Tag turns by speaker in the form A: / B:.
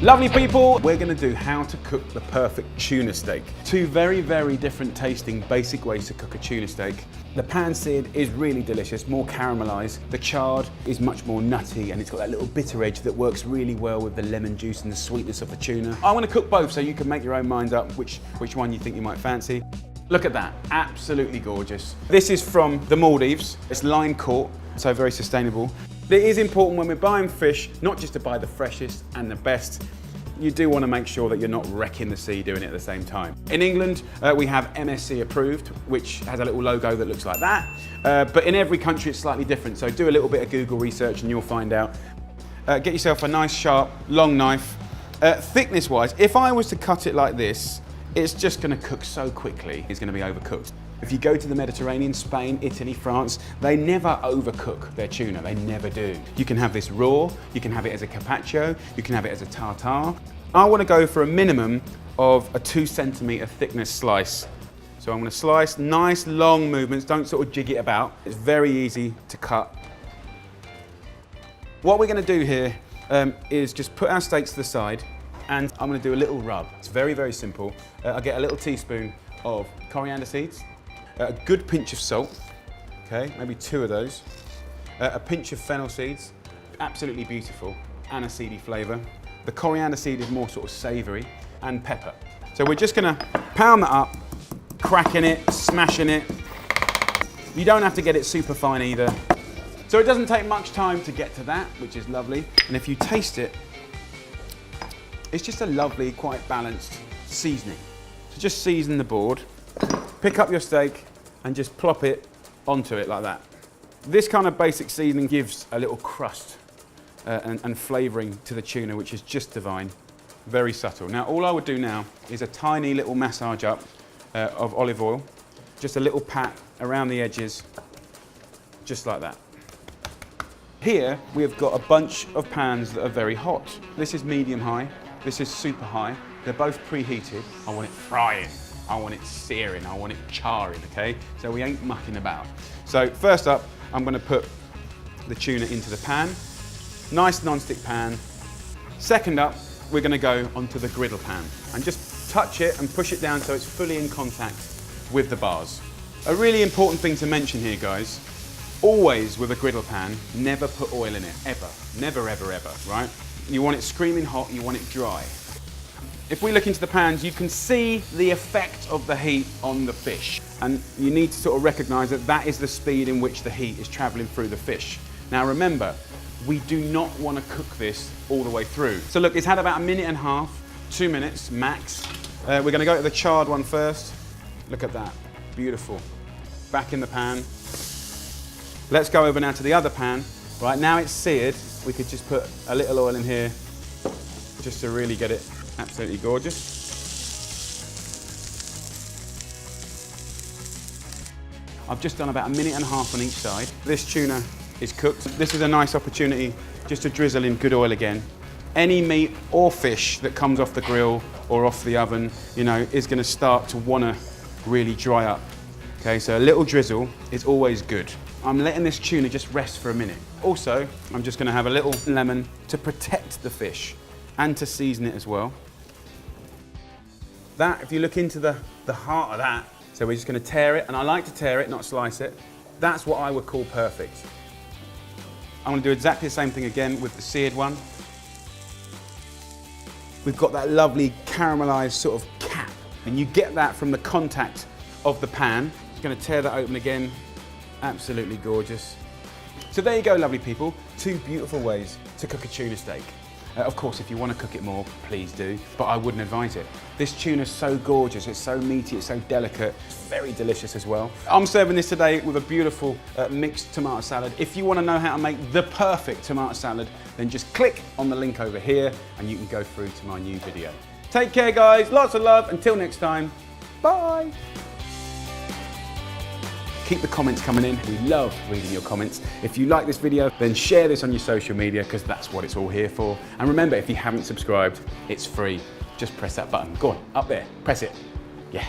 A: Lovely people, we're going to do how to cook the perfect tuna steak. Two very, very different tasting basic ways to cook a tuna steak. The pan-seared is really delicious, more caramelised. The charred is much more nutty and it's got that little bitter edge that works really well with the lemon juice and the sweetness of the tuna. I want to cook both so you can make your own mind up which one you think you might fancy. Look at that, absolutely gorgeous. This is from the Maldives. It's line caught, so very sustainable. It is important when we're buying fish, not just to buy the freshest and the best. You do want to make sure that you're not wrecking the sea doing it at the same time. In England, we have MSC approved, which has a little logo that looks like that. But in every country, it's slightly different. So do a little bit of Google research and you'll find out. Get yourself a nice, sharp, long knife. Thickness-wise, if I was to cut it like this, it's just going to cook so quickly, it's going to be overcooked. If you go to the Mediterranean, Spain, Italy, France, they never overcook their tuna, they never do. You can have this raw, you can have it as a carpaccio, you can have it as a tartare. I want to go for a minimum of a 2 centimetre thickness slice. So I'm going to slice nice long movements, don't sort of jig it about. It's very easy to cut. What we're going to do here is just put our steaks to the side and I'm going to do a little rub. It's very, very simple. I get a little teaspoon of coriander seeds, a good pinch of salt, okay, maybe 2 of those, a pinch of fennel seeds, absolutely beautiful, and a seedy flavour. The coriander seed is more sort of savoury, and pepper. So we're just going to pound that up, cracking it, smashing it. You don't have to get it super fine either. So it doesn't take much time to get to that, which is lovely. And if you taste it, it's just a lovely, quite balanced seasoning. So just season the board, pick up your steak and just plop it onto it like that. This kind of basic seasoning gives a little crust and flavouring to the tuna, which is just divine, very subtle. Now all I would do now is a tiny little massage up of olive oil, just a little pat around the edges, just like that. Here we have got a bunch of pans that are very hot. This is medium high. This is super high. They're both preheated. I want it frying. I want it searing. I want it charring, okay? So we ain't mucking about. So first up, I'm gonna put the tuna into the pan. Nice non-stick pan. Second up, we're gonna go onto the griddle pan and just touch it and push it down so it's fully in contact with the bars. A really important thing to mention here, guys, always with a griddle pan, never put oil in it, ever. Never, ever, ever, right? You want it screaming hot, you want it dry. If we look into the pans, you can see the effect of the heat on the fish. And you need to sort of recognize that that is the speed in which the heat is traveling through the fish. Now remember, we do not want to cook this all the way through. So look, it's had about 1.5 minutes, 2 minutes max. We're going to go to the charred one first. Look at that, beautiful. Back in the pan. Let's go over now to the other pan. Right, now it's seared. We could just put a little oil in here just to really get it absolutely gorgeous. I've just done about 1.5 minutes on each side. This tuna is cooked. This is a nice opportunity just to drizzle in good oil again. Any meat or fish that comes off the grill or off the oven, you know, is going to start to want to really dry up. Okay, so a little drizzle is always good. I'm letting this tuna just rest for a minute. Also, I'm just going to have a little lemon to protect the fish and to season it as well. That, if you look into the heart of that, so we're just going to tear it, and I like to tear it, not slice it. That's what I would call perfect. I'm going to do exactly the same thing again with the seared one. We've got that lovely caramelised sort of cap, and you get that from the contact of the pan. Just going to tear that open again. Absolutely gorgeous. So there you go, lovely people. 2 beautiful ways to cook a tuna steak. Of course, if you want to cook it more, please do, but I wouldn't advise it. This tuna's so gorgeous, it's so meaty, it's so delicate, it's very delicious as well. I'm serving this today with a beautiful mixed tomato salad. If you want to know how to make the perfect tomato salad, then just click on the link over here and you can go through to my new video. Take care, guys. Lots of love. Until next time, bye. Keep the comments coming in. We love reading your comments. If you like this video, then share this on your social media because that's what it's all here for. And remember, if you haven't subscribed, it's free. Just press that button. Go on, up there, press it. Yeah.